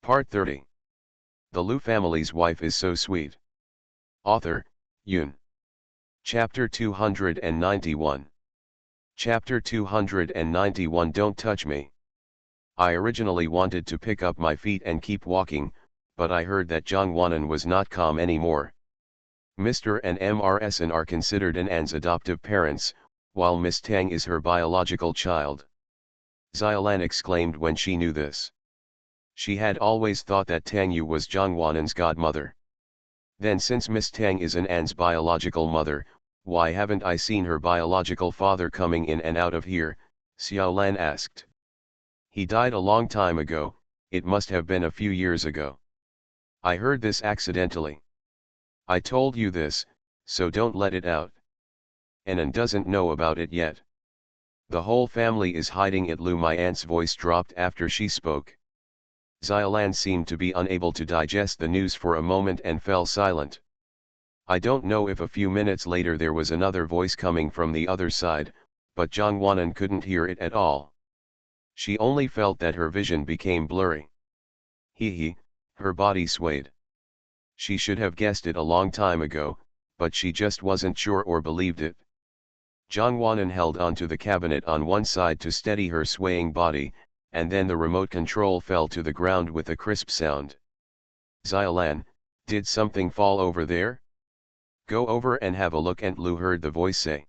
Part 30. The Liu family's wife is so sweet. Author, Yoon. Chapter 291. Chapter 291 Don't touch me. I originally wanted to pick up my feet and keep walking, but I heard that Jongwon was not calm anymore. Mr. and Mrs. N are considered An's adoptive parents, while Miss Tang is her biological child. Xiaolan exclaimed when she knew this. She had always thought that Tang Yu was Jongwon's godmother. Then since Miss Tang is An's biological mother, why haven't I seen her biological father coming in and out of here? Xiaolan asked. He died a long time ago, it must have been a few years ago. I heard this accidentally. I told you this, so don't let it out. An doesn't know about it yet. The whole family is hiding it. My aunt's voice dropped after she spoke. Xiaolan seemed to be unable to digest the news for a moment and fell silent. I don't know if a few minutes later there was another voice coming from the other side, but Jongwon couldn't hear it at all. She only felt that her vision became blurry. Her body swayed. She should have guessed it a long time ago, but she just wasn't sure or believed it. Jongwon held onto the cabinet on one side to steady her swaying body, and then the remote control fell to the ground with a crisp sound. Xiaolan, did something fall over there? Go over and have a look, Aunt Lu heard the voice say.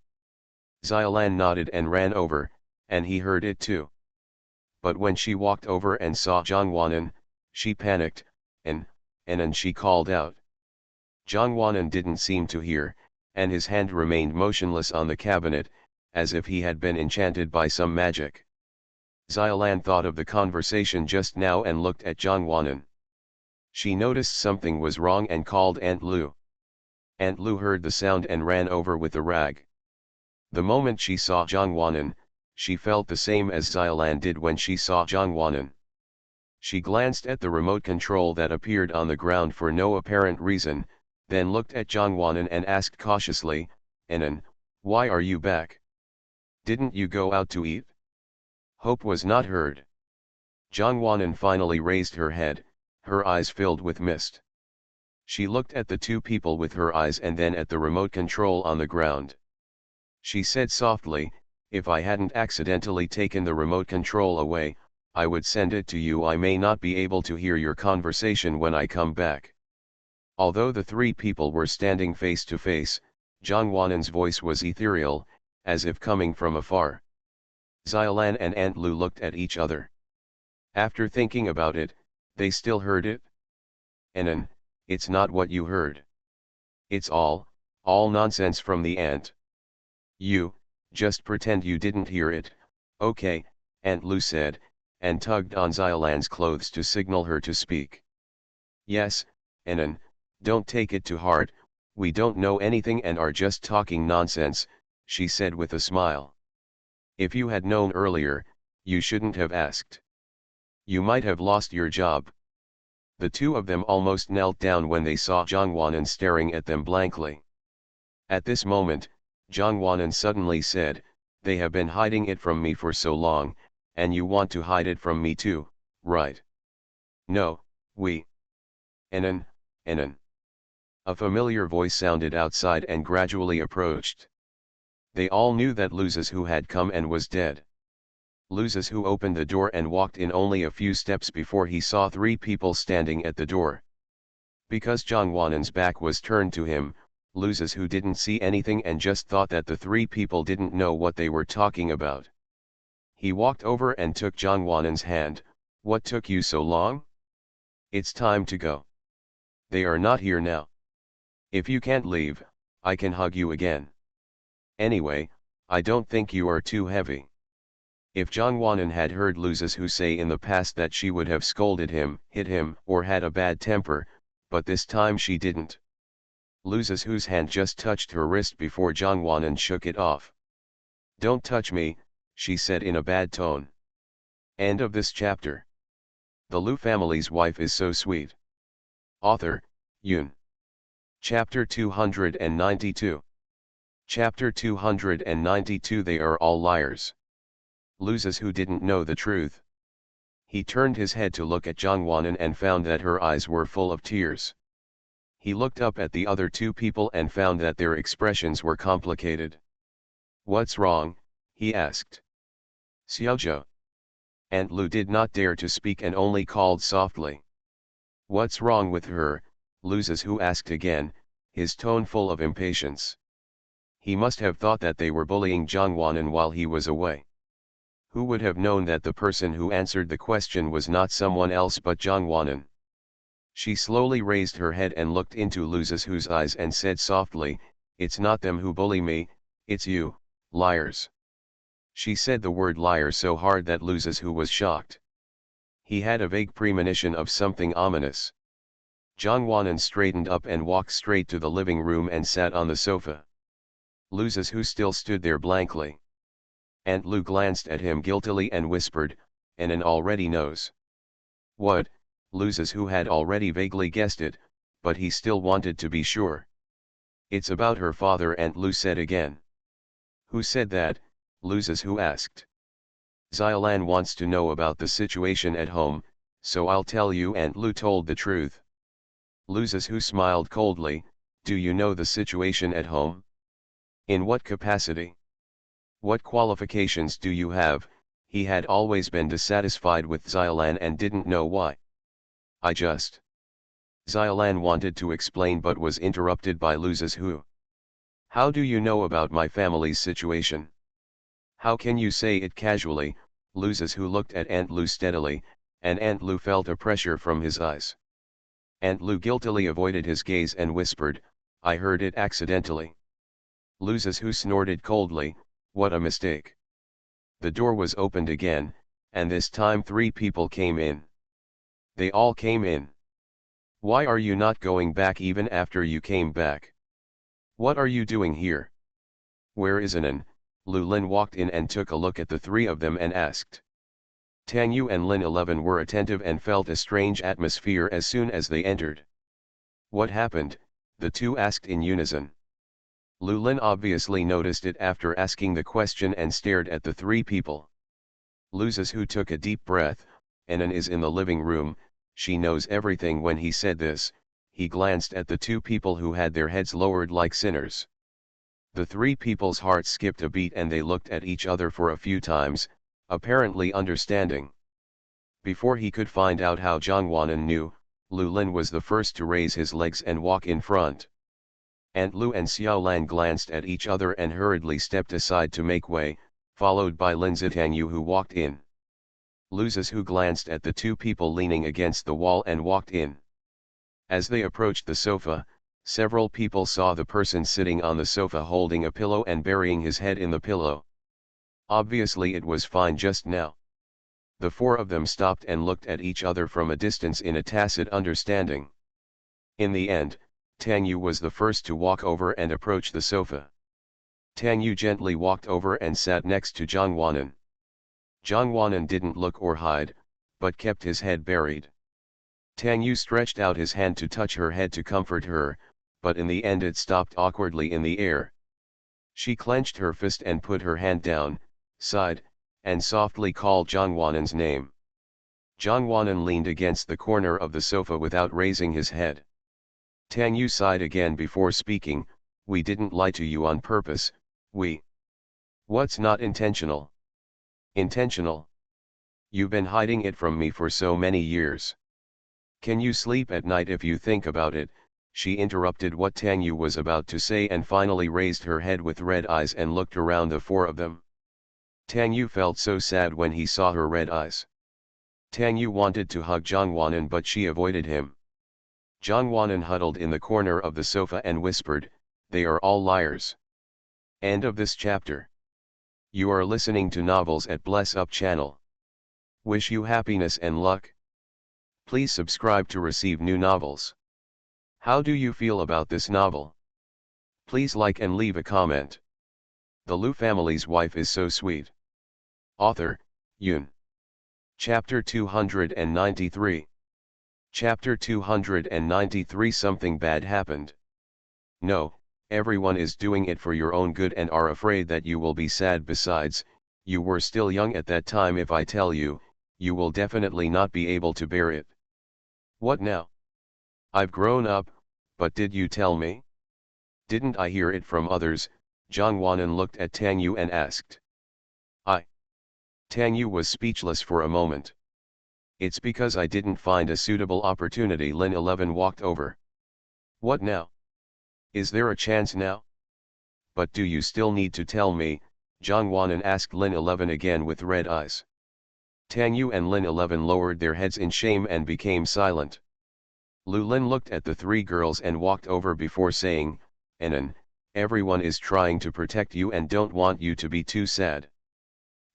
Xiaolan nodded and ran over, and he heard it too. But when she walked over and saw Jongwon, she panicked, and she called out. Jongwon didn't seem to hear, and his hand remained motionless on the cabinet, as if he had been enchanted by some magic. Xiaolan thought of the conversation just now and looked at Jongwon. She noticed something was wrong and called Aunt Lu. Aunt Lu heard the sound and ran over with the rag. The moment she saw Jongwon, she felt the same as Xiaolan did when she saw Jongwon. She glanced at the remote control that appeared on the ground for no apparent reason, then looked at Jongwon and asked cautiously, Anan, why are you back? Didn't you go out to eat? Hope was not heard. Jongwon finally raised her head, her eyes filled with mist. She looked at the two people with her eyes and then at the remote control on the ground. She said softly, if I hadn't accidentally taken the remote control away, I would send it to you. I may not be able to hear your conversation when I come back. Although the three people were standing face to face, Jongwon's voice was ethereal, as if coming from afar. Xiaolan and Aunt Lu looked at each other. After thinking about it, they still heard it. Anan, it's not what you heard. It's all nonsense from the aunt. You, just pretend you didn't hear it, okay, Aunt Lu said, and tugged on Xiaolan's clothes to signal her to speak. Yes, Anan, don't take it to heart, we don't know anything and are just talking nonsense, she said with a smile. If you had known earlier, you shouldn't have asked. You might have lost your job. The two of them almost knelt down when they saw Jongwon staring at them blankly. At this moment, Jongwon suddenly said, they have been hiding it from me for so long, and you want to hide it from me too, right? No, we. Anan. A familiar voice sounded outside and gradually approached. They all knew that Luzes had come and was dead. Luzes opened the door and walked in only a few steps before he saw three people standing at the door. Because Jongwon's back was turned to him, Luzes didn't see anything and just thought that the three people didn't know what they were talking about. He walked over and took Jongwon's hand. What took you so long? It's time to go. They are not here now. If you can't leave, I can hug you again. Anyway, I don't think you are too heavy. If Jongwon had heard Luzes say in the past that she would have scolded him, hit him, or had a bad temper, but this time she didn't. Luzes hand just touched her wrist before Jongwon shook it off. Don't touch me, she said in a bad tone. End of this chapter. The Liu family's wife is so sweet. Author, Yoon. Chapter 292. Chapter 292 They are all liars. Luzes didn't know the truth. He turned his head to look at Jongwanan and found that her eyes were full of tears. He looked up at the other two people and found that their expressions were complicated. "What's wrong?" he asked. "Xiaozhou." Aunt Lu did not dare to speak and only called softly. "What's wrong with her?" Luzhu asked again, his tone full of impatience. He must have thought that they were bullying Jongwanan while he was away. Who would have known that the person who answered the question was not someone else but Jongwanan? She slowly raised her head and looked into Luzhu's eyes and said softly, "It's not them who bully me, it's you, liars." She said the word liar so hard that Luzhu was shocked. He had a vague premonition of something ominous. Jongwanan straightened up and walked straight to the living room and sat on the sofa. Luzhu still stood there blankly. Aunt Lu glanced at him guiltily and whispered, "Anan already knows." "What?" Luzhu had already vaguely guessed it, but he still wanted to be sure. "It's about her father," Aunt Lu said again. "Who said that?" Luzhu asked. "Xiaolan wants to know about the situation at home, so I'll tell you." Aunt Lu told the truth. Luzhu smiled coldly, "Do you know the situation at home? In what capacity? What qualifications do you have?" He had always been dissatisfied with Xiaolan and didn't know why. "I just..." Xiaolan wanted to explain but was interrupted by Luzhu. "How do you know about my family's situation? How can you say it casually?" Luzhu looked at Aunt Lu steadily, and Aunt Lu felt a pressure from his eyes. Aunt Lu guiltily avoided his gaze and whispered, "I heard it accidentally." Luzhu snorted coldly, "What a mistake." The door was opened again, and this time 3 people came in. They all came in. "Why are you not going back even after you came back? What are you doing here? Where is Anan?" Lu Lin walked in and took a look at the 3 of them and asked. Tang Yu and Lin 11 were attentive and felt a strange atmosphere as soon as they entered. "What happened?" the 2 asked in unison. Lu Lin obviously noticed it after asking the question and stared at the 3 people. Luzhu took a deep breath. "Anan is in the living room, she knows everything." When he said this, he glanced at the 2 people who had their heads lowered like sinners. The 3 people's hearts skipped a beat and they looked at each other for a few times, apparently understanding. Before he could find out how Jongwanan knew, Lu Lin was the first to raise his legs and walk in front. Aunt Lu and Xiaolan glanced at each other and hurriedly stepped aside to make way, followed by Lin Zitangyu who walked in. Luzhu glanced at the 2 people leaning against the wall and walked in. As they approached the sofa, several people saw the person sitting on the sofa holding a pillow and burying his head in the pillow. Obviously it was fine just now. The 4 of them stopped and looked at each other from a distance in a tacit understanding. In the end, Tang Yu was the first to walk over and approach the sofa. Tang Yu gently walked over and sat next to Jongwanan. Jongwanan didn't look or hide, but kept his head buried. Tang Yu stretched out his hand to touch her head to comfort her, but in the end it stopped awkwardly in the air. She clenched her fist and put her hand down, sighed, and softly called Jongwanan's name. Jongwanan leaned against the corner of the sofa without raising his head. Tang Yu sighed again before speaking, "We didn't lie to you on purpose, we..." "What's not intentional?" "Intentional? You've been hiding it from me for so many years. Can you sleep at night if you think about it?" She interrupted what Tang Yu was about to say and finally raised her head with red eyes and looked around the 4 of them. Tang Yu felt so sad when he saw her red eyes. Tang Yu wanted to hug Jongwanan but she avoided him. Jongwanan huddled in the corner of the sofa and whispered, "They are all liars." End of this chapter. You are listening to Novels at Bless Up channel. Wish you happiness and luck. Please subscribe to receive new novels. How do you feel about this novel? Please like and leave a comment. The Lu family's wife is so sweet. Author, Yun. Chapter 293. Chapter 293. Something bad happened. No, everyone is doing it for your own good and are afraid that you will be sad. Besides, you were still young at that time. If I tell you, you will definitely not be able to bear it. What now? I've grown up, but did you tell me? Didn't I hear it from others? Zhang Wanan looked at Tang Yu and asked. I. Tang Yu was speechless for a moment. It's because I didn't find a suitable opportunity. Lin 11 walked over. What now? Is there a chance now? But do you still need to tell me? Zhang Wanan asked Lin 11 again with red eyes. Tang Yu and Lin 11 lowered their heads in shame and became silent. Lu Lin looked at the three girls and walked over before saying, Anan, everyone is trying to protect you and don't want you to be too sad.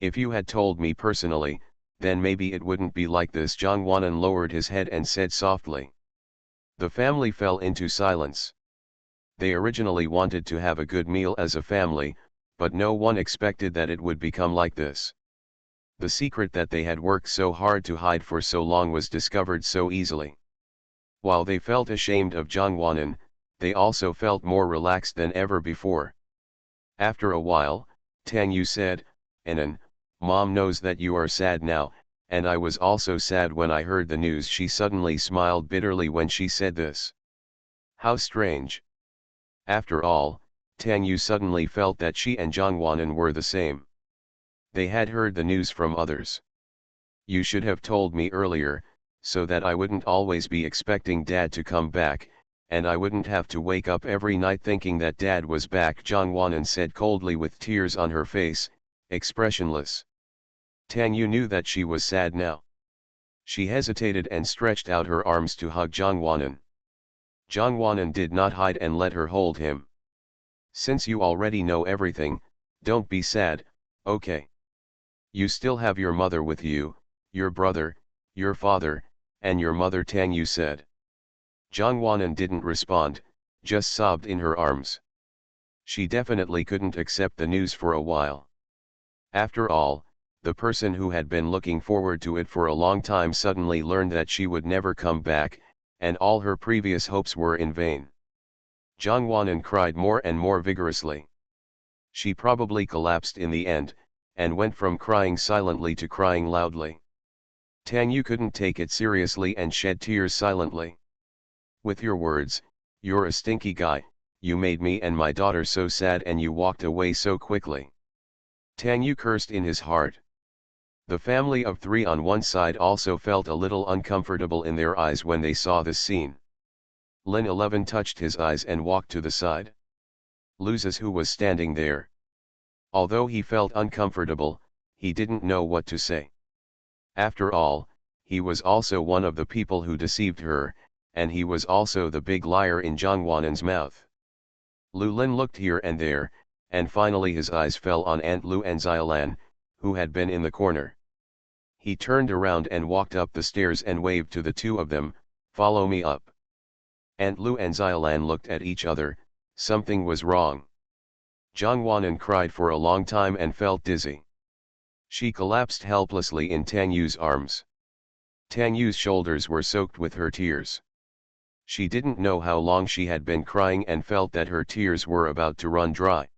If you had told me personally, then maybe it wouldn't be like this. Zhang Wanan lowered his head and said softly. The family fell into silence. They originally wanted to have a good meal as a family, but no one expected that it would become like this. The secret that they had worked so hard to hide for so long was discovered so easily. While they felt ashamed of Zhang Wanan, they also felt more relaxed than ever before. After a while, Tang Yu said, Anan, Mom knows that you are sad now, and I was also sad when I heard the news. She suddenly smiled bitterly when she said this. How strange. After all, Tang Yu suddenly felt that she and Zhang Wanan were the same. They had heard the news from others. You should have told me earlier, so that I wouldn't always be expecting Dad to come back, and I wouldn't have to wake up every night thinking that Dad was back. Zhang Wanan said coldly with tears on her face, expressionless. Tang Yu knew that she was sad now. She hesitated and stretched out her arms to hug Zhang Wanan. Zhang Wanan did not hide and let her hold him. Since you already know everything, don't be sad, okay? You still have your mother with you, your brother, your father, and your mother, Tang Yu said. Zhang Wanan didn't respond, just sobbed in her arms. She definitely couldn't accept the news for a while. After all, the person who had been looking forward to it for a long time suddenly learned that she would never come back, and all her previous hopes were in vain. Zhang Wanan cried more and more vigorously. She probably collapsed in the end, and went from crying silently to crying loudly. Tang Yu couldn't take it seriously and shed tears silently. With your words, you're a stinky guy, you made me and my daughter so sad and you walked away so quickly. Tang Yu cursed in his heart. The family of three on one side also felt a little uncomfortable in their eyes when they saw this scene. Lin 11 touched his eyes and walked to the side. Luzes, who was standing there. Although he felt uncomfortable, he didn't know what to say. After all, he was also one of the people who deceived her, and he was also the big liar in Zhang Wanan's mouth. Lu Lin looked here and there, and finally his eyes fell on Aunt Lu and Xiaolan, who had been in the corner. He turned around and walked up the stairs and waved to the two of them, "Follow me up." Aunt Lu and Xiaolan looked at each other, something was wrong. Zhang Wanan cried for a long time and felt dizzy. She collapsed helplessly in Tang Yu's arms. Tang Yu's shoulders were soaked with her tears. She didn't know how long she had been crying and felt that her tears were about to run dry.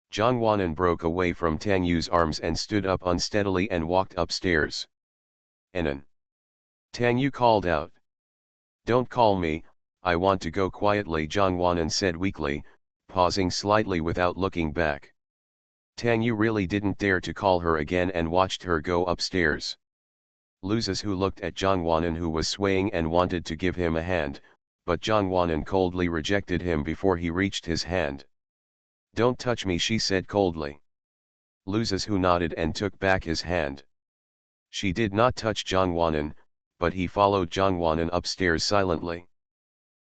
Zhang Wanan broke away from Tang Yu's arms and stood up unsteadily and walked upstairs. Anan. Tang Yu called out. Don't call me, I want to go quietly, Zhang Wanan said weakly, pausing slightly without looking back. Tang Yu really didn't dare to call her again and watched her go upstairs. Luzes, who looked at Zhang Wanan, who was swaying and wanted to give him a hand, but Zhang Wanan coldly rejected him before he reached his hand. Don't touch me, she said coldly. Luzes, who nodded and took back his hand. She did not touch Zhang Wanan, but he followed Zhang Wanan upstairs silently.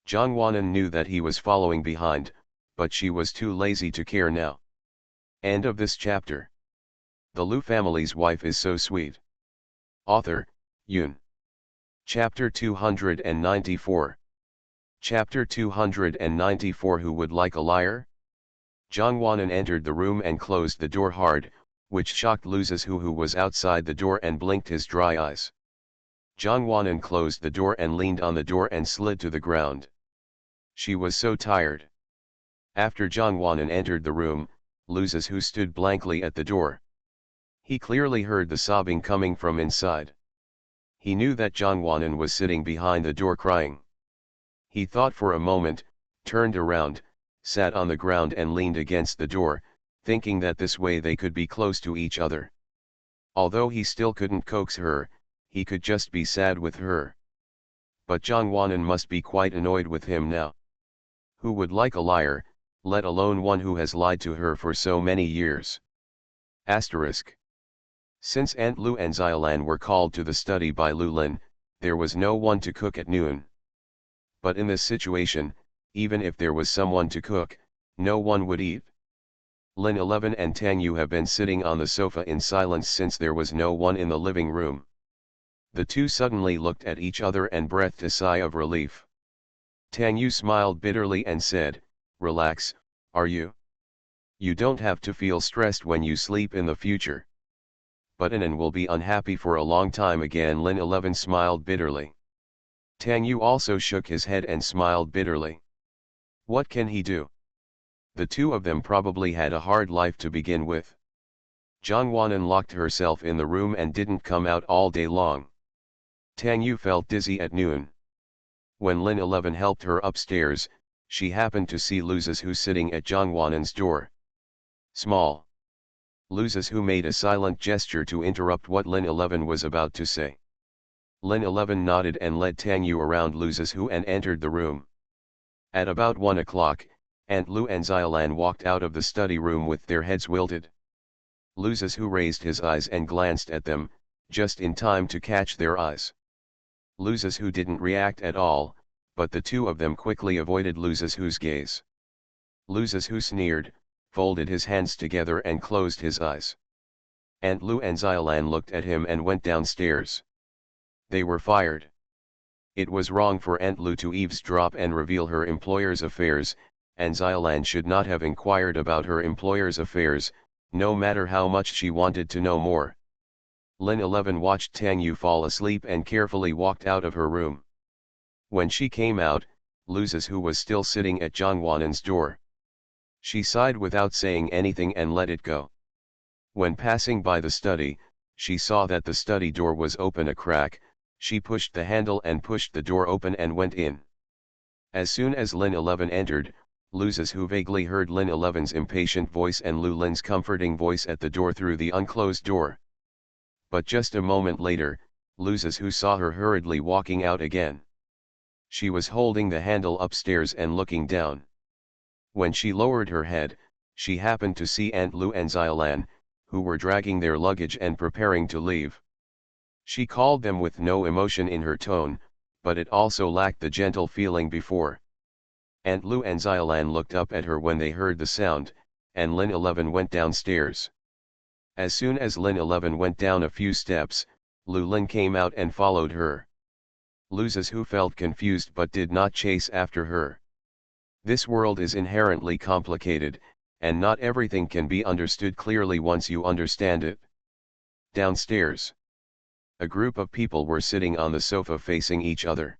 Zhang Wanan knew that he was following behind, but she was too lazy to care now. End of this chapter. The Lu family's wife is so sweet. Author, Yun. Chapter 294. Chapter 294. Who would like a liar? Zhang Wanan entered the room and closed the door hard, which shocked Luzes, who was outside the door and blinked his dry eyes. Zhang Wanan closed the door and leaned on the door and slid to the ground. She was so tired. After Zhang Wanan entered the room, Luzes, who stood blankly at the door. He clearly heard the sobbing coming from inside. He knew that Zhang Wanan was sitting behind the door crying. He thought for a moment, turned around, sat on the ground and leaned against the door, thinking that this way they could be close to each other. Although he still couldn't coax her, he could just be sad with her. But Zhang Wanan must be quite annoyed with him now. Who would like a liar, let alone one who has lied to her for so many years? Asterisk. Since Aunt Lu and Xiaolan were called to the study by Lu Lin, there was no one to cook at noon. But in this situation, even if there was someone to cook, no one would eat. Lin 11 and Tang Yu have been sitting on the sofa in silence since there was no one in the living room. The two suddenly looked at each other and breathed a sigh of relief. Tang Yu smiled bitterly and said, "Relax, are you? You don't have to feel stressed when you sleep in the future. But Anan will be unhappy for a long time again." Lin 11 smiled bitterly. Tang Yu also shook his head and smiled bitterly. What can he do? The two of them probably had a hard life to begin with. Zhang Wanan locked herself in the room and didn't come out all day long. Tang Yu felt dizzy at noon. When Lin 11 helped her upstairs, she happened to see Lu Zizhu sitting at Zhang Wanan's door. Small. Lu Zizhu made a silent gesture to interrupt what Lin 11 was about to say. Lin 11 nodded and led Tang Yu around Lu Zizhu and entered the room. At about 1 o'clock, Aunt Lu and Xiaolan walked out of the study room with their heads wilted. Lu Zizhu raised his eyes and glanced at them, just in time to catch their eyes. Lu Zizhu didn't react at all, but the two of them quickly avoided Lu Zizhu's gaze. Lu Zizhu sneered, folded his hands together and closed his eyes. Aunt Lu and Xiaolan looked at him and went downstairs. They were fired. It was wrong for Aunt Lu to eavesdrop and reveal her employer's affairs, and Xiaolan should not have inquired about her employer's affairs, no matter how much she wanted to know more. Lin 11 watched Tang Yu fall asleep and carefully walked out of her room. When she came out, Lu Zizhu was still sitting at Zhang Wanan's door. She sighed without saying anything and let it go. When passing by the study, she saw that the study door was open a crack. She pushed the handle and pushed the door open and went in. As soon as Lin 11 entered, Lu Zizhu vaguely heard Lin 11's impatient voice and Lu Lin's comforting voice at the door through the unclosed door. But just a moment later, Lu Zizhu saw her hurriedly walking out again. She was holding the handle upstairs and looking down. When she lowered her head, she happened to see Aunt Lu and Xiaolan, who were dragging their luggage and preparing to leave. She called them with no emotion in her tone, but it also lacked the gentle feeling before. Aunt Lu and Xiaolan looked up at her when they heard the sound, and Lin 11 went downstairs. As soon as Lin 11 went down a few steps, Lu Lin came out and followed her. Lu Zizhu felt confused but did not chase after her. This world is inherently complicated, and not everything can be understood clearly once you understand it. Downstairs, a group of people were sitting on the sofa facing each other.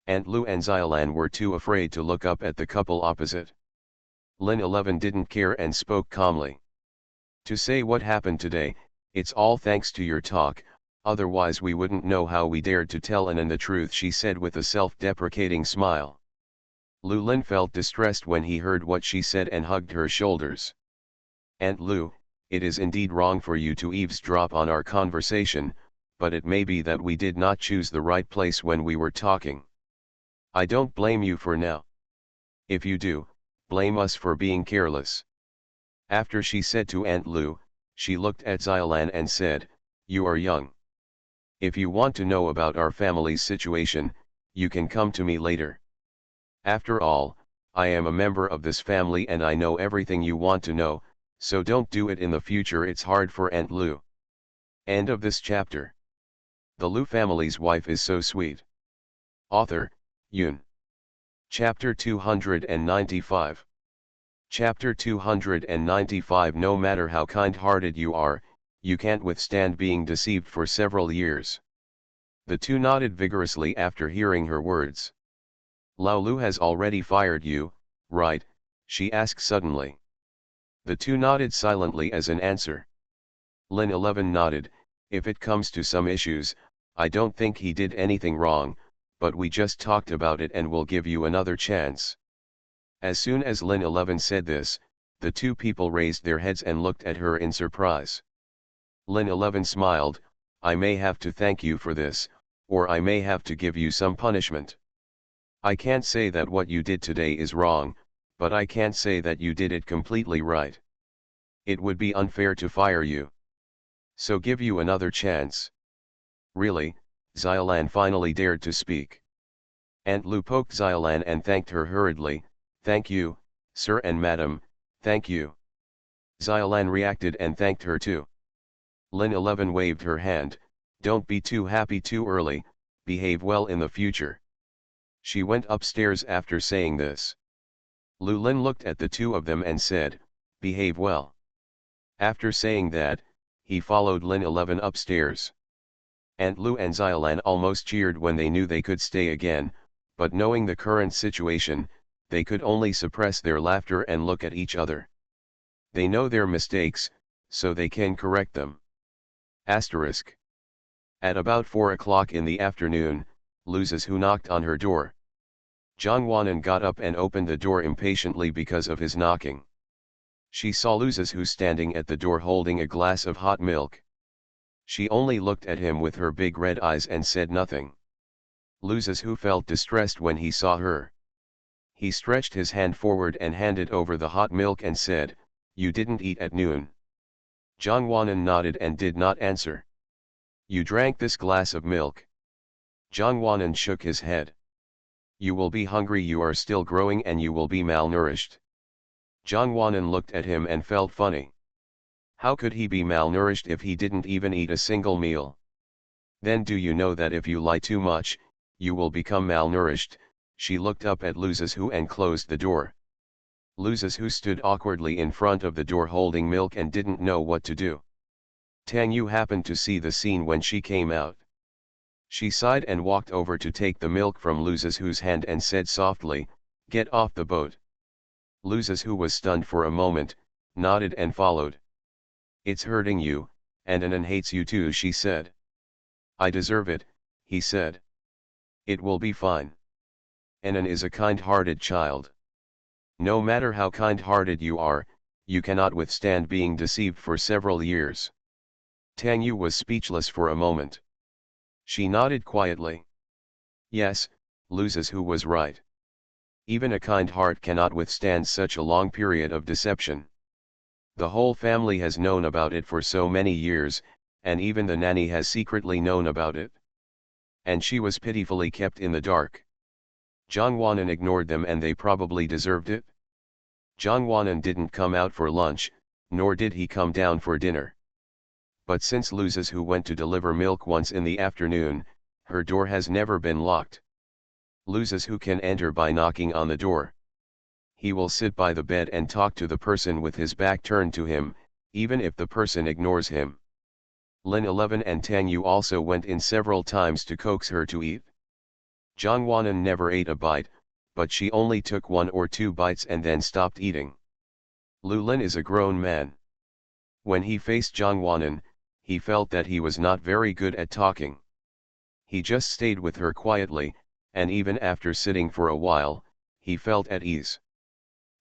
Aunt Lu and Xiaolan were too afraid to look up at the couple opposite. Lin 11 didn't care and spoke calmly. To say what happened today, it's all thanks to your talk, otherwise we wouldn't know how we dared to tell Anan the truth, she said with a self-deprecating smile. Lu Lin felt distressed when he heard what she said and hugged her shoulders. Aunt Lu, it is indeed wrong for you to eavesdrop on our conversation, but it may be that we did not choose the right place when we were talking. I don't blame you for now. If you do, blame us for being careless. After she said to Aunt Lu, she looked at Xiaolan and said, you are young. If you want to know about our family's situation, you can come to me later. After all, I am a member of this family and I know everything you want to know, so don't do it in the future. It's hard for Aunt Lu. End of this chapter. The Lu family's wife is so sweet. Author, Yun. Chapter 295. Chapter 295. No matter how kind-hearted you are, you can't withstand being deceived for several years. The two nodded vigorously after hearing her words. Lao Lu has already fired you, right? She asked suddenly. The two nodded silently as an answer. Lin 11 nodded. If it comes to some issues, I don't think he did anything wrong, but we just talked about it and we'll give you another chance. As soon as Lin 11 said this, the two people raised their heads and looked at her in surprise. Lin 11 smiled, I may have to thank you for this, or I may have to give you some punishment. I can't say that what you did today is wrong, but I can't say that you did it completely right. It would be unfair to fire you. So give you another chance. Really, Xiaolan finally dared to speak. Aunt Lu poked Xiaolan and thanked her hurriedly, thank you, sir and madam, thank you. Xiaolan reacted and thanked her too. Lin 11 waved her hand, don't be too happy too early, behave well in the future. She went upstairs after saying this. Lu Lin looked at the two of them and said, behave well. After saying that, he followed Lin 11 upstairs. Aunt Lu and Xiaolan almost cheered when they knew they could stay again, but knowing the current situation, they could only suppress their laughter and look at each other. They know their mistakes, so they can correct them. Asterisk. At about 4 o'clock in the afternoon, Lu Zizhu knocked on her door. Zhang Wanan got up and opened the door impatiently because of his knocking. She saw Lu Zizhu standing at the door holding a glass of hot milk. She only looked at him with her big red eyes and said nothing. Lu Zizhu felt distressed when he saw her. He stretched his hand forward and handed over the hot milk and said, you didn't eat at noon. Zhang Wanan nodded and did not answer. You drank this glass of milk. Zhang Wanan shook his head. You will be hungry, you are still growing and you will be malnourished. Zhang Wanan looked at him and felt funny. How could he be malnourished if he didn't even eat a single meal? Then do you know that if you lie too much, you will become malnourished? She looked up at Lu Zizhu and closed the door. Lu Zizhu stood awkwardly in front of the door holding milk and didn't know what to do. Tang Yu happened to see the scene when she came out. She sighed and walked over to take the milk from Lu Zizhu's hand and said softly, get off the boat. Lu Zizhu was stunned for a moment, nodded and followed. It's hurting you, and Anan hates you too, she said. I deserve it, he said. It will be fine. Anan is a kind-hearted child. No matter how kind-hearted you are, you cannot withstand being deceived for several years. Tang Yu was speechless for a moment. She nodded quietly. Yes, Lu Zizhu was right. Even a kind heart cannot withstand such a long period of deception. The whole family has known about it for so many years, and even the nanny has secretly known about it. And she was pitifully kept in the dark. Zhang Wanan ignored them and they probably deserved it. Zhang Wanan didn't come out for lunch, nor did he come down for dinner. But since Lu Zizhu went to deliver milk once in the afternoon, her door has never been locked. Lu Zizhu can enter by knocking on the door. He will sit by the bed and talk to the person with his back turned to him, even if the person ignores him. Lin 11 and Tang Yu also went in several times to coax her to eat. Zhang Wanan never ate a bite, but she only took 1 or 2 bites and then stopped eating. Lu Lin is a grown man. When he faced Zhang Wanan, he felt that he was not very good at talking. He just stayed with her quietly, and even after sitting for a while, he felt at ease.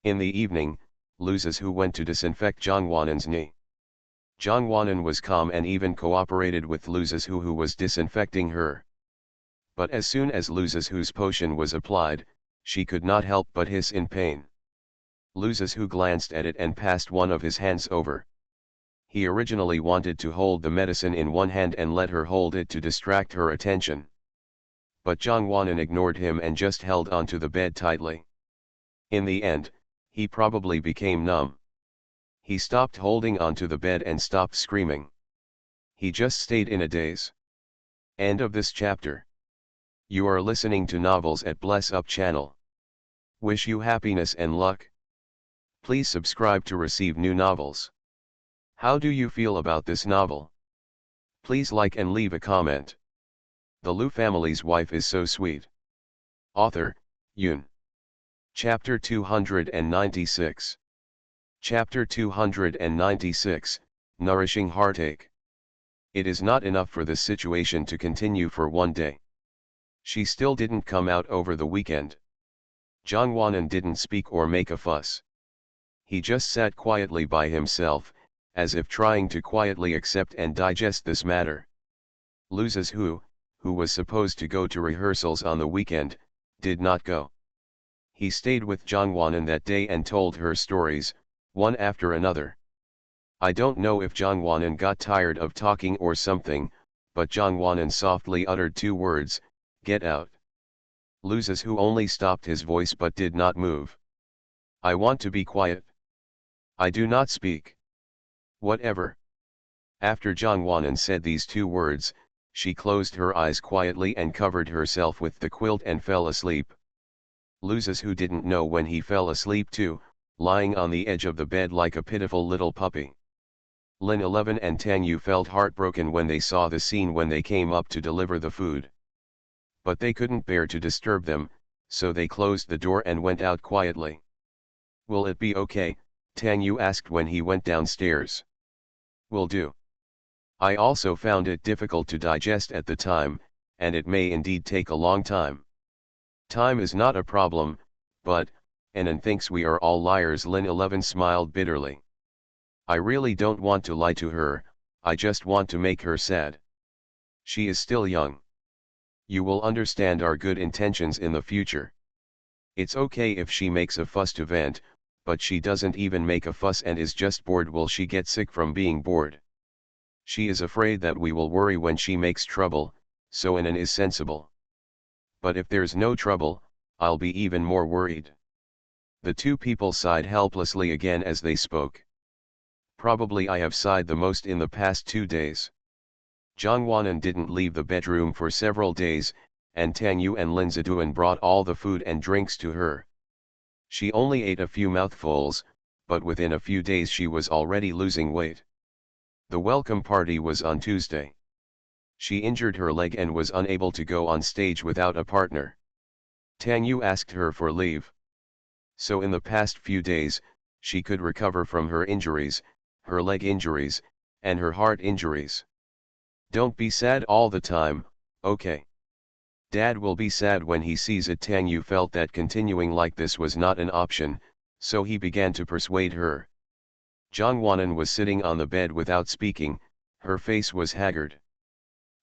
In the evening, Lu Zizhu went to disinfect Zhang Wanan's knee. Zhang Wanan was calm and even cooperated with Lu Zizhu who was disinfecting her. But as soon as Lu Zizhu's potion was applied, she could not help but hiss in pain. Lu Zizhu glanced at it and passed one of his hands over. He originally wanted to hold the medicine in one hand and let her hold it to distract her attention. But Zhang Wanan ignored him and just held onto the bed tightly. In the end, he probably became numb. He stopped holding onto the bed and stopped screaming. He just stayed in a daze. End of this chapter. You are listening to Novels at Bless Up channel. Wish you happiness and luck. Please subscribe to receive new novels. How do you feel about this novel? Please like and leave a comment. The Lu family's wife is so sweet. Author, Yun. Chapter 296. Chapter 296, Nourishing Heartache. It is not enough for this situation to continue for one day. She still didn't come out over the weekend. Jongwon didn't speak or make a fuss. He just sat quietly by himself, as if trying to quietly accept and digest this matter. Luzes who was supposed to go to rehearsals on the weekend, did not go. He stayed with Jongwon that day and told her stories, one after another. I don't know if Jongwon got tired of talking or something, but Jongwon softly uttered two words, "Get out." Luzes who only stopped his voice but did not move. "I want to be quiet. I do not speak." "Whatever." After Jongwon said these two words, she closed her eyes quietly and covered herself with the quilt and fell asleep. Luzes who didn't know when he fell asleep too, lying on the edge of the bed like a pitiful little puppy. Lin 11 and Tang Yu felt heartbroken when they saw the scene when they came up to deliver the food. But they couldn't bear to disturb them, so they closed the door and went out quietly. "Will it be okay?" Tang Yu asked when he went downstairs. "Will do. I also found it difficult to digest at the time, and it may indeed take a long time." "Time is not a problem, but, Anan thinks we are all liars." Lin 11 smiled bitterly. "I really don't want to lie to her, I just want to make her sad. She is still young. You will understand our good intentions in the future. It's okay if she makes a fuss to vent, but she doesn't even make a fuss and is just bored. Will she get sick from being bored? She is afraid that we will worry when she makes trouble, so Anan is sensible. But if there's no trouble, I'll be even more worried." The two people sighed helplessly again as they spoke. "Probably I have sighed the most in the past 2 days." Jongwon didn't leave the bedroom for several days, and Tang Yu and Lin Ziduan brought all the food and drinks to her. She only ate a few mouthfuls, but within a few days she was already losing weight. The welcome party was on Tuesday. She injured her leg and was unable to go on stage without a partner. Tang Yu asked her for leave. So in the past few days, she could recover from her injuries, her leg injuries, and her heart injuries. "Don't be sad all the time, okay? Dad will be sad when he sees it." Tang Yu felt that continuing like this was not an option, so he began to persuade her. Jongwon was sitting on the bed without speaking, her face was haggard.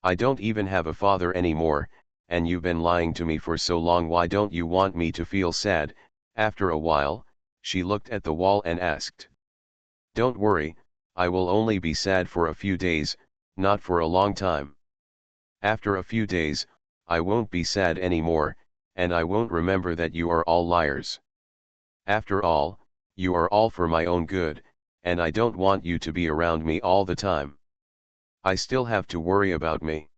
"I don't even have a father anymore, and you've been lying to me for so long. Why don't you want me to feel sad?" After a while, she looked at the wall and asked. "Don't worry, I will only be sad for a few days, not for a long time. After a few days, I won't be sad anymore, and I won't remember that you are all liars. After all, you are all for my own good, and I don't want you to be around me all the time. I still have to worry about me."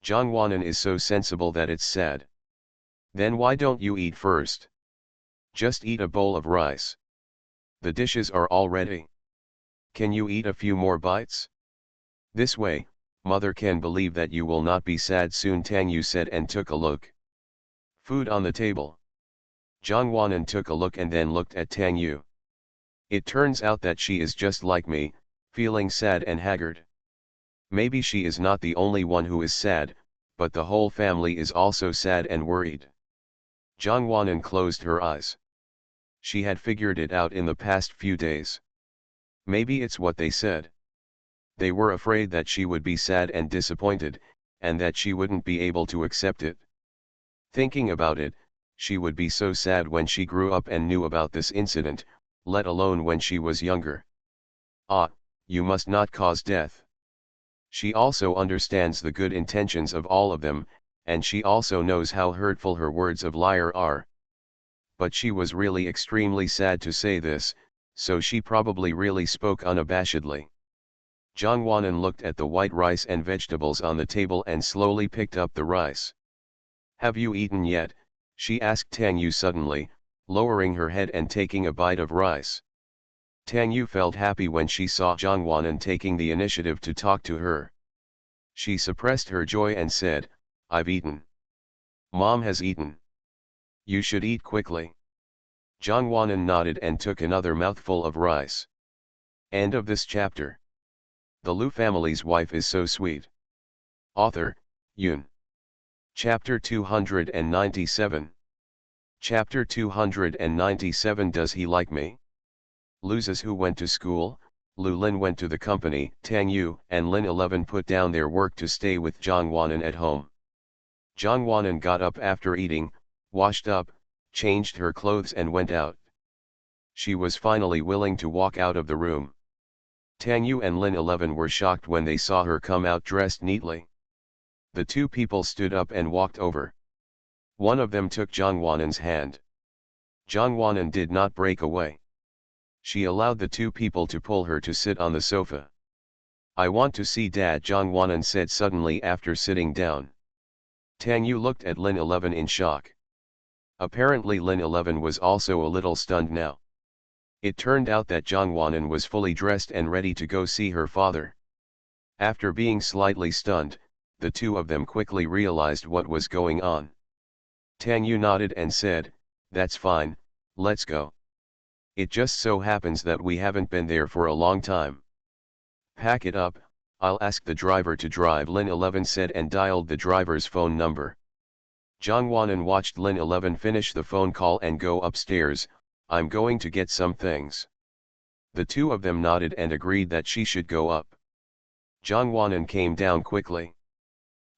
Jongwon is so sensible that it's sad. "Then why don't you eat first? Just eat a bowl of rice. The dishes are all ready. Can you eat a few more bites? This way, mother can believe that you will not be sad soon." Tang Yu said and took a look. Food on the table. Jongwon took a look and then looked at Tang Yu. It turns out that she is just like me, feeling sad and haggard. Maybe she is not the only one who is sad, but the whole family is also sad and worried. Jongwon closed her eyes. She had figured it out in the past few days. Maybe it's what they said. They were afraid that she would be sad and disappointed, and that she wouldn't be able to accept it. Thinking about it, she would be so sad when she grew up and knew about this incident, let alone when she was younger. "Ah, you must not cause death." She also understands the good intentions of all of them, and she also knows how hurtful her words of liar are. But she was really extremely sad to say this, so she probably really spoke unabashedly. Jongwon looked at the white rice and vegetables on the table and slowly picked up the rice. "Have you eaten yet?" she asked Tang Yu suddenly, lowering her head and taking a bite of rice. Tang Yu felt happy when she saw Jongwon taking the initiative to talk to her. She suppressed her joy and said, "I've eaten. Mom has eaten. You should eat quickly." Jongwon nodded and took another mouthful of rice. End of this chapter. The Lu family's wife is so sweet. Author, Yoon. Chapter 297. Chapter 297. Does he like me? Luzes who went to school, Lu Lin went to the company, Tang Yu and Lin 11 put down their work to stay with Zhang Wanan at home. Zhang Wanan got up after eating, washed up, changed her clothes and went out. She was finally willing to walk out of the room. Tang Yu and Lin 11 were shocked when they saw her come out dressed neatly. The two people stood up and walked over. One of them took Zhang Wanan's hand. Zhang Wanan did not break away. She allowed the two people to pull her to sit on the sofa. I want to see Dad, Zhang Wanan said suddenly after sitting down. Tang Yu looked at Lin 11 in shock. Apparently Lin 11 was also a little stunned now. It turned out that Zhang Wanan was fully dressed and ready to go see her father. After being slightly stunned, the two of them quickly realized what was going on. Tang Yu nodded and said, "That's fine, let's go. It just so happens that we haven't been there for a long time. Pack it up, I'll ask the driver to drive," Lin 11 said and dialed the driver's phone number. Zhang Wanan watched Lin 11 finish the phone call and go upstairs. "I'm going to get some things." The two of them nodded and agreed that she should go up. Zhang Wanan came down quickly.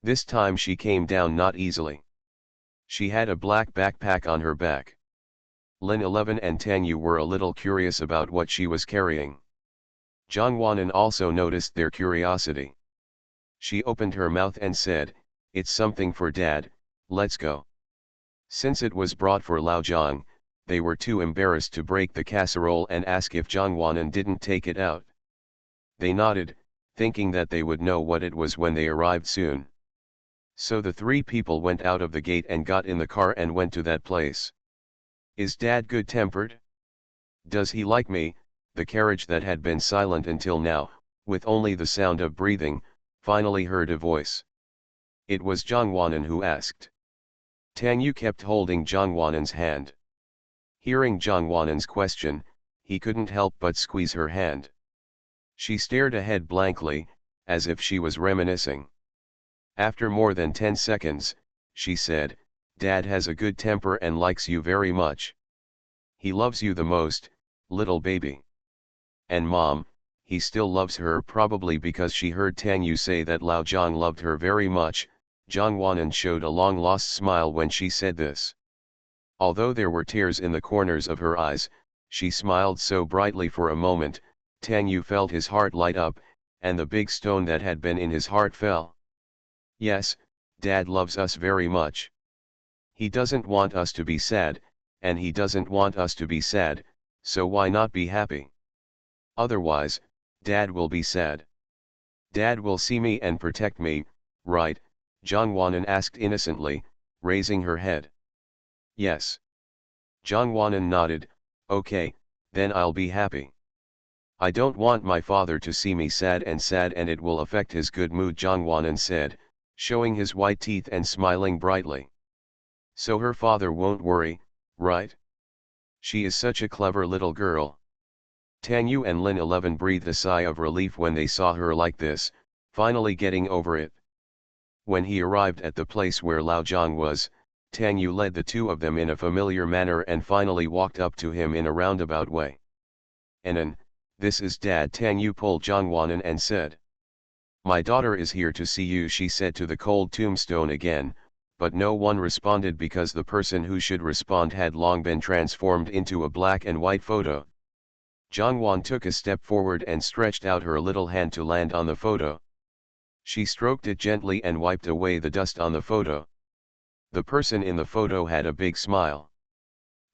This time she came down not easily. She had a black backpack on her back. Lin 11 and Tang Yu were a little curious about what she was carrying. Zhang Wanan also noticed their curiosity. She opened her mouth and said, "It's something for Dad, let's go." Since it was brought for Lao Zhang, they were too embarrassed to break the casserole and ask if Zhang Wanan didn't take it out. They nodded, thinking that they would know what it was when they arrived soon. So the three people went out of the gate and got in the car and went to that place. "Is Dad good-tempered? Does he like me?" The carriage that had been silent until now, with only the sound of breathing, finally heard a voice. It was Zhang Wanan who asked. Tang Yu kept holding Zhang Wanan's hand. Hearing Zhang Wanan's question, he couldn't help but squeeze her hand. She stared ahead blankly, as if she was reminiscing. After more than 10 seconds, she said, "Dad has a good temper and likes you very much. He loves you the most, little baby. And Mom, he still loves her," probably because she heard Tang Yu say that Lao Zhang loved her very much. Zhang Wanan showed a long-lost smile when she said this. Although there were tears in the corners of her eyes, she smiled so brightly for a moment, Tang Yu felt his heart light up, and the big stone that had been in his heart fell. "Yes, Dad loves us very much. He doesn't want us to be sad, and he doesn't want us to be sad, so why not be happy? Otherwise, Dad will be sad. Dad will see me and protect me, right?" Zhang Wanan asked innocently, raising her head. "Yes." Zhang Wanan nodded, "Okay, then I'll be happy. I don't want my father to see me sad and it will affect his good mood," Zhang Wanan said, showing his white teeth and smiling brightly. "So her father won't worry, right? She is such a clever little girl." Tang Yu and Lin 11 breathed a sigh of relief when they saw her like this, finally getting over it. When he arrived at the place where Lao Zhang was, Tang Yu led the two of them in a familiar manner and finally walked up to him in a roundabout way. "Anan, this is Dad." Tang Yu pulled Zhang Wanan and said. "My daughter is here to see you," she said to the cold tombstone again, but no one responded because the person who should respond had long been transformed into a black and white photo. Zhang Wan took a step forward and stretched out her little hand to land on the photo. She stroked it gently and wiped away the dust on the photo. The person in the photo had a big smile.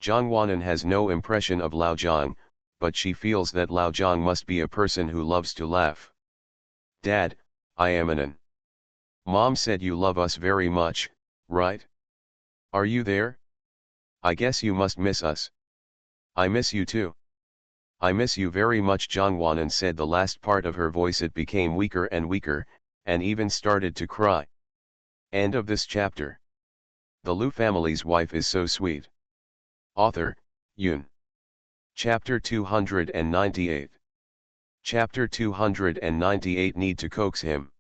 Zhang Wanan has no impression of Lao Zhang, but she feels that Lao Zhang must be a person who loves to laugh. "Dad, I am Anan. Mom said you love us very much, right? Are you there? I guess you must miss us." "I miss you too. I miss you very much," Zhang Wanan said the last part of her voice. It became weaker and weaker, and even started to cry. End of this chapter. The Lu family's wife is so sweet. Author, Yoon. Chapter 298. Chapter 298 Need to coax him.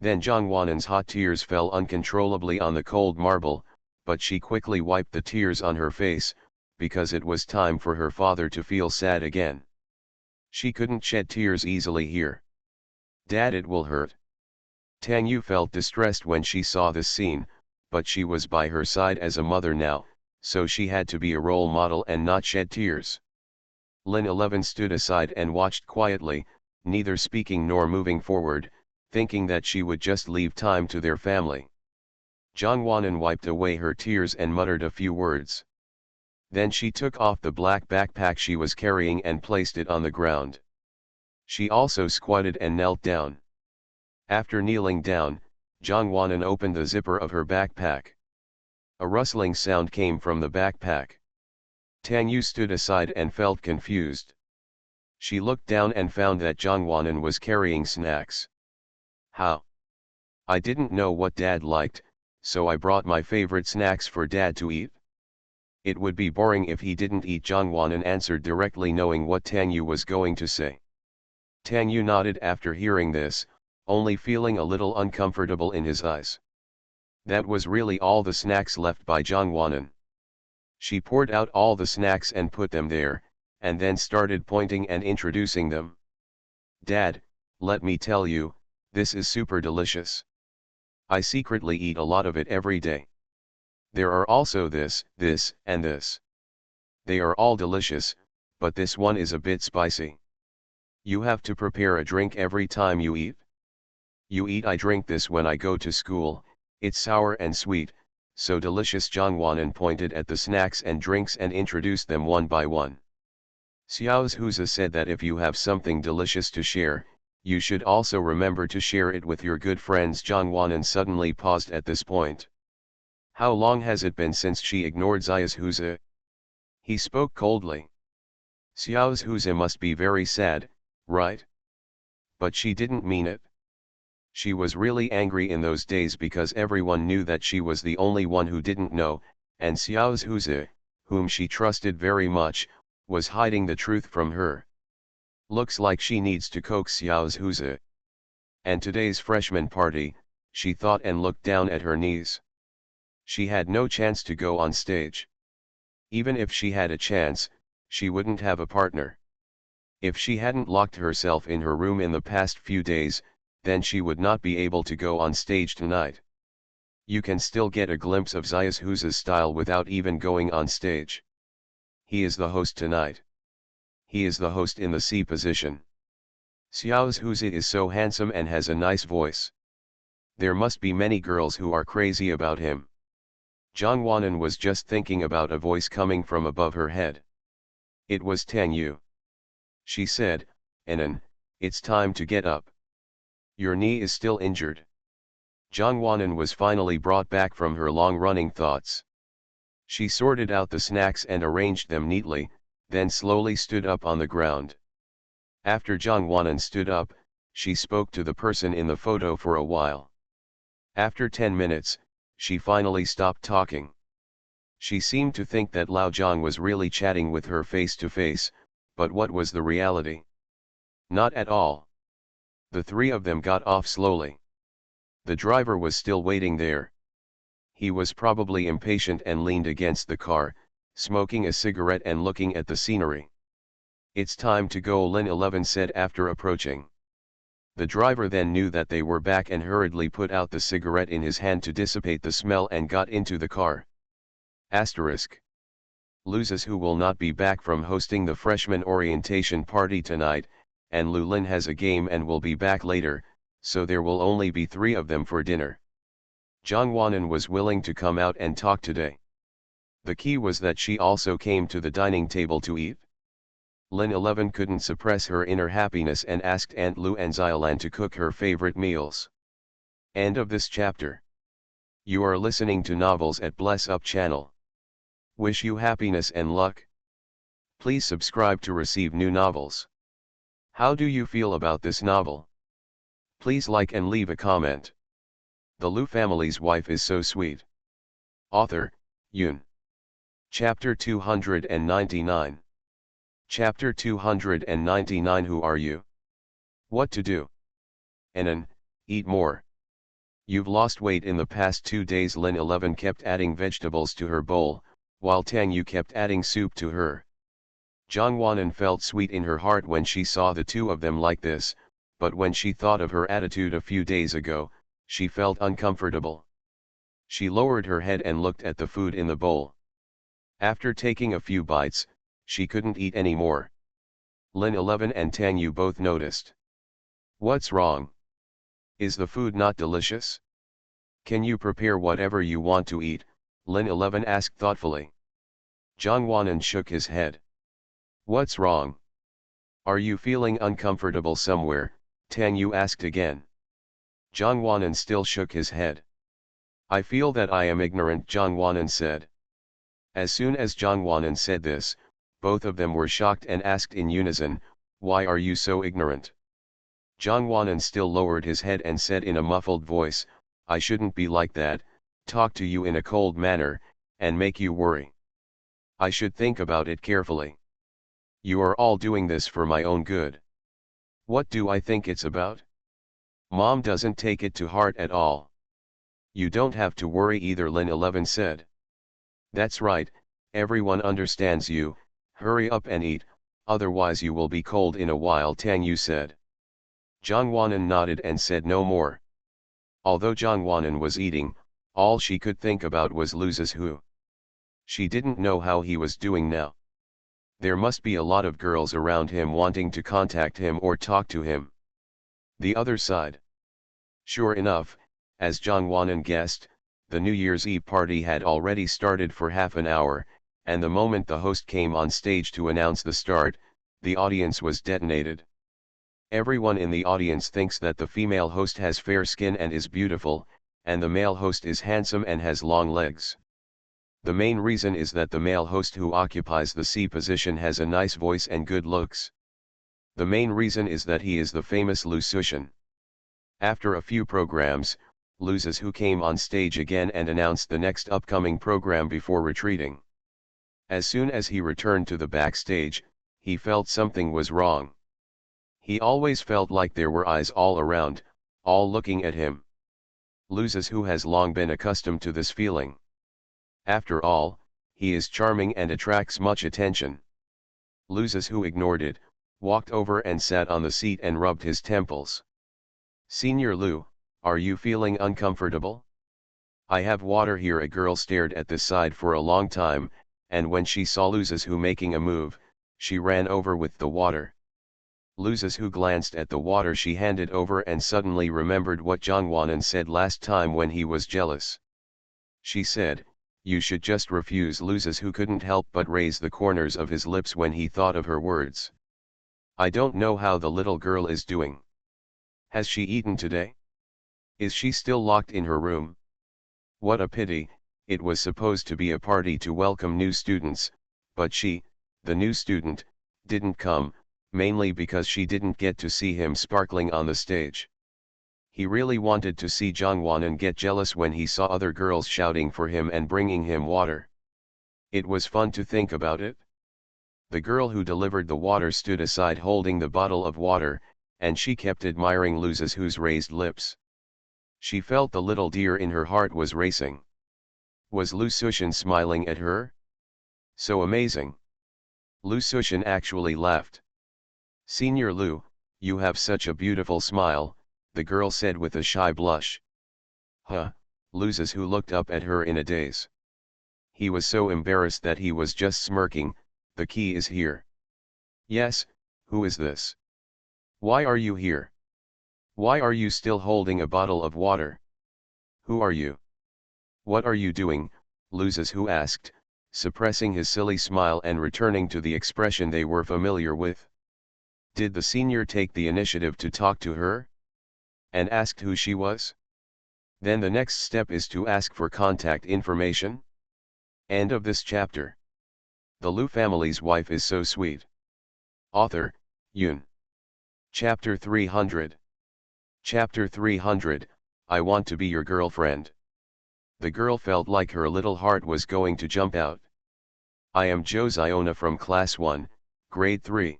Then Jongwonan's hot tears fell uncontrollably on the cold marble, but she quickly wiped the tears on her face, because it was time for her father to feel sad again. She couldn't shed tears easily here. Dad, it will hurt. Tang Yu felt distressed when she saw this scene, but she was by her side as a mother now, so she had to be a role model and not shed tears. Lin 11 stood aside and watched quietly, neither speaking nor moving forward, thinking that she would just leave time to their family. Jongwonan wiped away her tears and muttered a few words. Then she took off the black backpack she was carrying and placed it on the ground. She also squatted and knelt down. After kneeling down, Jongwonan opened the zipper of her backpack. A rustling sound came from the backpack. Tang Yu stood aside and felt confused. She looked down and found that Jongwonan was carrying snacks. How? I didn't know what Dad liked, so I brought my favorite snacks for Dad to eat. It would be boring if he didn't eat. Jongwonan answered directly, knowing what Tang Yu was going to say. Tang Yu nodded after hearing this, only feeling a little uncomfortable in his eyes. That was really all the snacks left by Jongwonan. She poured out all the snacks and put them there, and then started pointing and introducing them. Dad, let me tell you, this is super delicious. I secretly eat a lot of it every day. There are also this, and this. They are all delicious, but this one is a bit spicy. You have to prepare a drink every time you eat. I drink this when I go to school. It's sour and sweet, so delicious. Jongwonan pointed at the snacks and drinks and introduced them one by one. Xiao's Huza said that if you have something delicious to share, you should also remember to share it with your good friends. Jongwonan suddenly paused at this point. How long has it been since she ignored Xiao's Huza? He spoke coldly. Xiao's Huza must be very sad, right? But she didn't mean it. She was really angry in those days because everyone knew that she was the only one who didn't know, and Xiao's Huza, whom she trusted very much, was hiding the truth from her. Looks like she needs to coax Xiao's Huza. And today's freshman party, she thought and looked down at her knees. She had no chance to go on stage. Even if she had a chance, she wouldn't have a partner. If she hadn't locked herself in her room in the past few days, then she would not be able to go on stage tonight. You can still get a glimpse of Xiao's Huza's style without even going on stage. He is the host tonight. He is the host in the C position. Xiao's Huza is so handsome and has a nice voice. There must be many girls who are crazy about him. Jongwonan was just thinking about a voice coming from above her head. It was Tang Yu. She said, Anan, it's time to get up. Your knee is still injured. Jongwonan was finally brought back from her long-running thoughts. She sorted out the snacks and arranged them neatly, then slowly stood up on the ground. After Jongwonan stood up, she spoke to the person in the photo for a while. After 10 minutes, she finally stopped talking. She seemed to think that Lao Zhang was really chatting with her face to face, but what was the reality? Not at all. The three of them got off slowly. The driver was still waiting there. He was probably impatient and leaned against the car, smoking a cigarette and looking at the scenery. It's time to go, Lin 11 said after approaching. The driver then knew that they were back and hurriedly put out the cigarette in his hand to dissipate the smell and got into the car. Asterisk. Luzes, who will not be back from hosting the freshman orientation party tonight, and Lu Lin has a game and will be back later, so there will only be 3 of them for dinner. Jongwonan was willing to come out and talk today. The key was that she also came to the dining table to eat. Lin 11 couldn't suppress her inner happiness and asked Aunt Lu and Xiaolan to cook her favorite meals. End of this chapter. You are listening to Novels at Bless Up channel. Wish you happiness and luck. Please subscribe to receive new novels. How do you feel about this novel? Please like and leave a comment. The Lu family's wife is so sweet. Author, Yun. Chapter 299. Chapter 299 Who are you? What to do? Anan, eat more. You've lost weight in the past 2 days. Lin 11 kept adding vegetables to her bowl, while Tang Yu kept adding soup to her. Zhang Wanan felt sweet in her heart when she saw the two of them like this, but when she thought of her attitude a few days ago, she felt uncomfortable. She lowered her head and looked at the food in the bowl. After taking a few bites, she couldn't eat any more. Lin 11 and Tang Yu both noticed. What's wrong? Is the food not delicious? Can you prepare whatever you want to eat? Lin 11 asked thoughtfully. Zhang Wanan shook his head. What's wrong? Are you feeling uncomfortable somewhere? Tang Yu asked again. Zhang Wanan still shook his head. I feel that I am ignorant, Zhang Wanan said. As soon as Zhang Wanan said this, both of them were shocked and asked in unison, why are you so ignorant? Zhang Wanan still lowered his head and said in a muffled voice, I shouldn't be like that, talk to you in a cold manner, and make you worry. I should think about it carefully. You are all doing this for my own good. What do I think it's about? Mom doesn't take it to heart at all. You don't have to worry either, Lin 11 said. That's right, everyone understands you, hurry up and eat, otherwise you will be cold in a while, Tang Yu said. Zhang Wanan nodded and said no more. Although Zhang Wanan was eating, all she could think about was Lu Zizhu. She didn't know how he was doing now. There must be a lot of girls around him wanting to contact him or talk to him. The other side. Sure enough, as Zhang Wanan guessed, the New Year's Eve party had already started for half an hour, and the moment the host came on stage to announce the start, the audience was detonated. Everyone in the audience thinks that the female host has fair skin and is beautiful, and the male host is handsome and has long legs. The main reason is that the male host who occupies the C position has a nice voice and good looks. The main reason is that he is the famous Lu Sushan. After a few programs, Lu Zizhu came on stage again and announced the next upcoming program before retreating. As soon as he returned to the backstage, he felt something was wrong. He always felt like there were eyes all around, all looking at him. Lu Zizhu has long been accustomed to this feeling. After all, he is charming and attracts much attention. Lu Zizhu ignored it, walked over and sat on the seat and rubbed his temples. Senior Lu, are you feeling uncomfortable? I have water here. A girl stared at this side for a long time, and when she saw Lu Zizhu making a move, she ran over with the water. Lu Zizhu glanced at the water she handed over and suddenly remembered what Zhang Wanan said last time when he was jealous. She said, you should just refuse. Lu Zizhu couldn't help but raise the corners of his lips when he thought of her words. I don't know how the little girl is doing. Has she eaten today? Is she still locked in her room? What a pity, it was supposed to be a party to welcome new students, but she, the new student, didn't come, mainly because she didn't get to see him sparkling on the stage. He really wanted to see Zhang Wanan get jealous when he saw other girls shouting for him and bringing him water. It was fun to think about it. The girl who delivered the water stood aside holding the bottle of water, and she kept admiring Lu Zizhu's raised lips. She felt the little deer in her heart was racing. Was Lu Sushan smiling at her? So amazing. Lu Sushan actually laughed. Senior Lu, you have such a beautiful smile, the girl said with a shy blush. Huh, Lu Zizhu looked up at her in a daze. He was so embarrassed that he was just smirking. The key is here. Yes, who is this? Why are you here? Why are you still holding a bottle of water? Who are you? What are you doing? Lu Zizhu asked, suppressing his silly smile and returning to the expression they were familiar with. Did the senior take the initiative to talk to her? And asked who she was? Then the next step is to ask for contact information? End of this chapter. The Lu family's wife is so sweet. Author, Yun. Chapter 300. Chapter 300, I want to be your girlfriend. The girl felt like her little heart was going to jump out. I am Josiona from Class 1, Grade 3.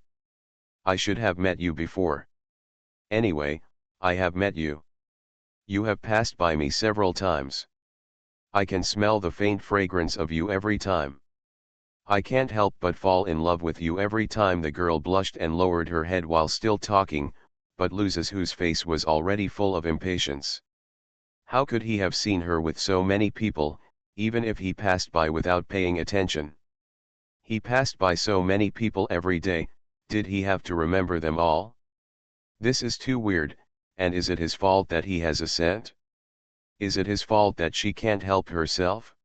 I should have met you before. Anyway, I have met you. You have passed by me several times. I can smell the faint fragrance of you every time. I can't help but fall in love with you every time. The girl blushed and lowered her head while still talking, but Luz's whose face was already full of impatience. How could he have seen her with so many people, even if he passed by without paying attention? He passed by so many people every day, did he have to remember them all? This is too weird, and is it his fault that he has a scent? Is it his fault that she can't help herself?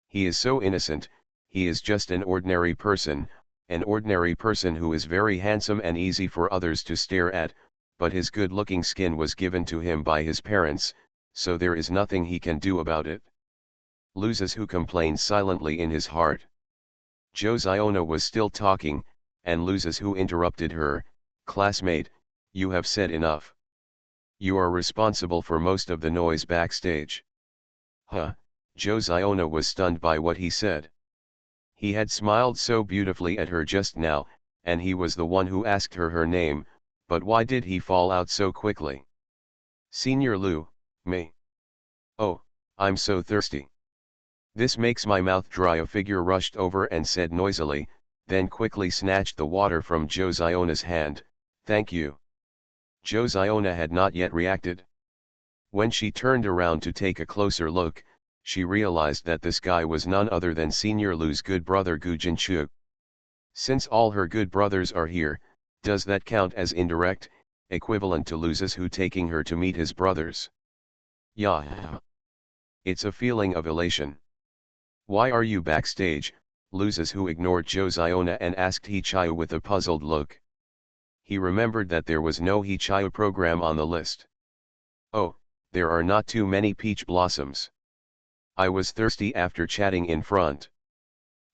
He is so innocent, he is just an ordinary person who is very handsome and easy for others to stare at, but his good-looking skin was given to him by his parents, so there is nothing he can do about it. Luz's who complained silently in his heart. Josiana was still talking, and Luz's who interrupted her. Classmate, you have said enough. You are responsible for most of the noise backstage. Huh, Josiana was stunned by what he said. He had smiled so beautifully at her just now, and he was the one who asked her name, but why did he fall out so quickly? Senior Lu, me. Oh, I'm so thirsty. This makes my mouth dry. A figure rushed over and said noisily, then quickly snatched the water from Josiana's hand. Thank you. Josiana had not yet reacted. When she turned around to take a closer look, she realized that this guy was none other than Senior Lu's good brother Gu Jinchu. Since all her good brothers are here, does that count as indirect, equivalent to Luz's who taking her to meet his brothers? Yeah. It's a feeling of elation. Why are you backstage? Luz's who ignored Josiana and asked Hichayu with a puzzled look. He remembered that there was no Hichayu program on the list. Oh, there are not too many peach blossoms. I was thirsty after chatting in front.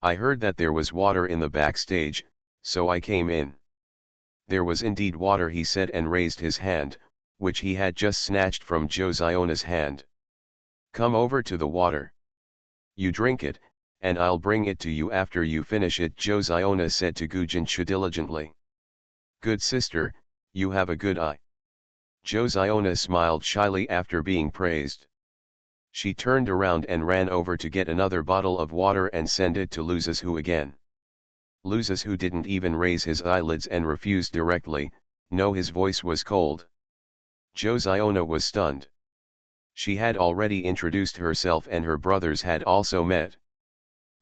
I heard that there was water in the backstage, so I came in. There was indeed water, he said, and raised his hand, which he had just snatched from Josiana's hand. Come over to the water. You drink it, and I'll bring it to you after you finish it, Josiana said to Gu Jinchu diligently. Good sister, you have a good eye. Josiana smiled shyly after being praised. She turned around and ran over to get another bottle of water and send it to Luz's who again. Luz's who didn't even raise his eyelids and refused directly. No, his voice was cold. Josiana was stunned. She had already introduced herself and her brothers had also met.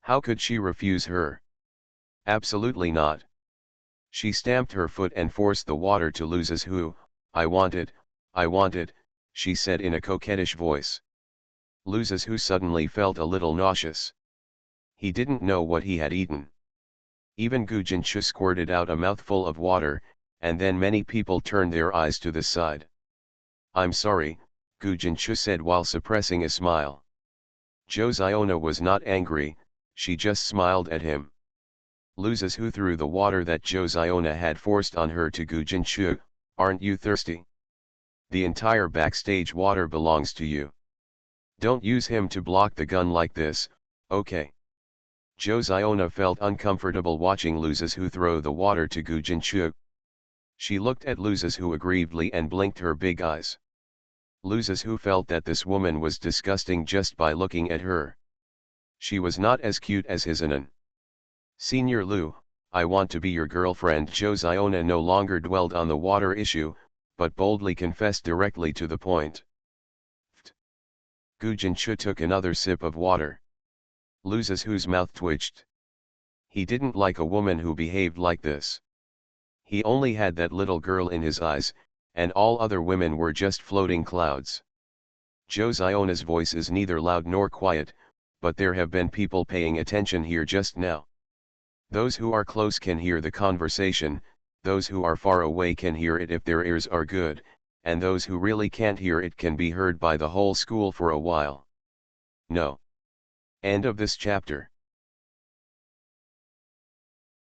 How could she refuse her? Absolutely not. She stamped her foot and forced the water to Luz's who. I want it, she said in a coquettish voice. Luz's who suddenly felt a little nauseous. He didn't know what he had eaten. Even Gu Jinchu squirted out a mouthful of water, and then many people turned their eyes to the side. I'm sorry, Gu Jinchu said while suppressing a smile. Josiana was not angry, she just smiled at him. Luz's who threw the water that Josiana had forced on her to Gu Jinchu. Aren't you thirsty? The entire backstage water belongs to you. Don't use him to block the gun like this, okay? Josiana felt uncomfortable watching Luz's who throw the water to Gu Jinchu. She looked at Luz's who aggrievedly and blinked her big eyes. Luz's who felt that this woman was disgusting just by looking at her. She was not as cute as his Anan. Senior Lu, I want to be your girlfriend. Josiana no longer dwelled on the water issue, but boldly confessed directly to the point. Gu Jinchu took another sip of water. Luz's whose mouth twitched. He didn't like a woman who behaved like this. He only had that little girl in his eyes, and all other women were just floating clouds. Josiana's voice is neither loud nor quiet, but there have been people paying attention here just now. Those who are close can hear the conversation, those who are far away can hear it if their ears are good, and those who really can't hear it can be heard by the whole school for a while. No. End of this chapter.